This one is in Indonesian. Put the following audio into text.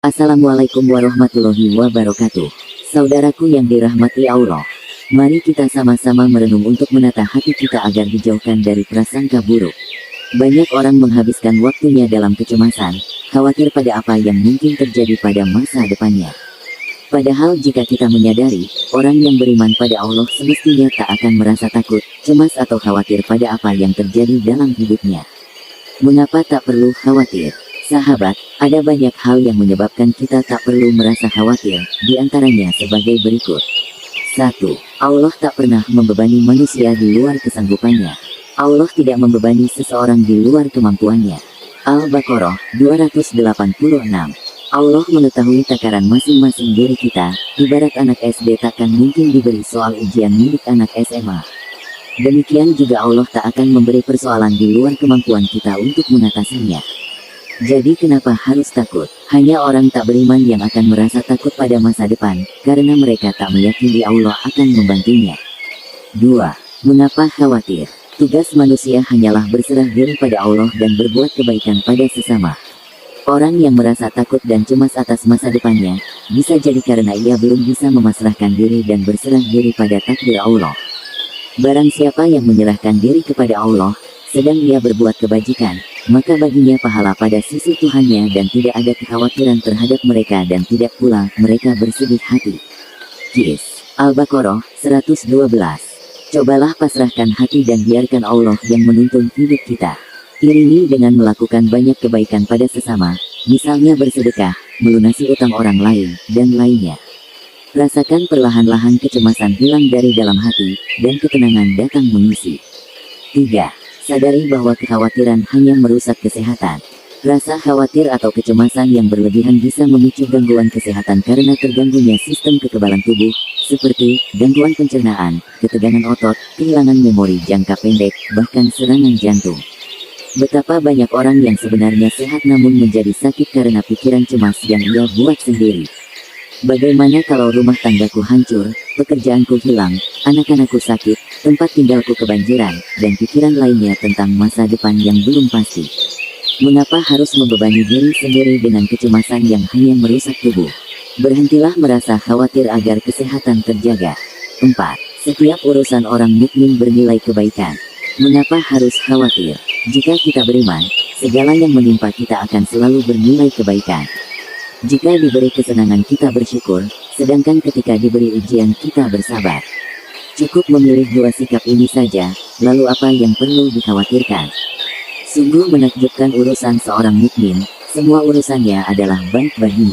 Assalamualaikum warahmatullahi wabarakatuh. Saudaraku yang dirahmati Allah, mari kita sama-sama merenung untuk menata hati kita agar dijauhkan dari prasangka buruk. Banyak orang menghabiskan waktunya dalam kecemasan, khawatir pada apa yang mungkin terjadi pada masa depannya. Padahal jika kita menyadari, orang yang beriman pada Allah semestinya tak akan merasa takut, cemas atau khawatir pada apa yang terjadi dalam hidupnya. Mengapa tak perlu khawatir? Sahabat, ada banyak hal yang menyebabkan kita tak perlu merasa khawatir, di antaranya sebagai berikut. 1. Allah tak pernah membebani manusia di luar kesanggupannya. Allah tidak membebani seseorang di luar kemampuannya. Al-Baqarah 286. Allah mengetahui takaran masing-masing diri kita, ibarat anak SD takkan mungkin diberi soal ujian milik anak SMA. Demikian juga Allah tak akan memberi persoalan di luar kemampuan kita untuk mengatasinya. Jadi kenapa harus takut? Hanya orang tak beriman yang akan merasa takut pada masa depan, karena mereka tak meyakini Allah akan membantunya. 2. Mengapa khawatir? Tugas manusia hanyalah berserah diri pada Allah dan berbuat kebaikan pada sesama. Orang yang merasa takut dan cemas atas masa depannya, bisa jadi karena ia belum bisa memasrahkan diri dan berserah diri pada takdir Allah. Barang siapa yang menyerahkan diri kepada Allah, sedang ia berbuat kebajikan, maka baginya pahala pada sisi Tuhannya dan tidak ada kekhawatiran terhadap mereka dan tidak pula mereka bersedih hati. Qis. Al-Baqarah 112. Cobalah pasrahkan hati dan biarkan Allah yang menuntun hidup kita. Iringi dengan melakukan banyak kebaikan pada sesama, misalnya bersedekah, melunasi utang orang lain, dan lainnya. Rasakan perlahan-lahan kecemasan hilang dari dalam hati, dan ketenangan datang mengisi. 3. Sadari bahwa kekhawatiran hanya merusak kesehatan. Rasa khawatir atau kecemasan yang berlebihan bisa memicu gangguan kesehatan karena terganggunya sistem kekebalan tubuh, seperti gangguan pencernaan, ketegangan otot, kehilangan memori jangka pendek, bahkan serangan jantung. Betapa banyak orang yang sebenarnya sehat namun menjadi sakit karena pikiran cemas yang ia buat sendiri. Bagaimana kalau rumah tanggaku hancur, pekerjaanku hilang, anak-anakku sakit, tempat tinggalku kebanjiran, dan pikiran lainnya tentang masa depan yang belum pasti? Mengapa harus membebani diri sendiri dengan kecemasan yang hanya merusak tubuh? Berhentilah merasa khawatir agar kesehatan terjaga. 4. Setiap urusan orang mukmin bernilai kebaikan. Mengapa harus khawatir? Jika kita beriman, segala yang menimpa kita akan selalu bernilai kebaikan. Jika diberi kesenangan kita bersyukur, sedangkan ketika diberi ujian kita bersabar. Cukup memilih dua sikap ini saja, lalu apa yang perlu dikhawatirkan? Sungguh menakjubkan urusan seorang mukmin, semua urusannya adalah baik baginya.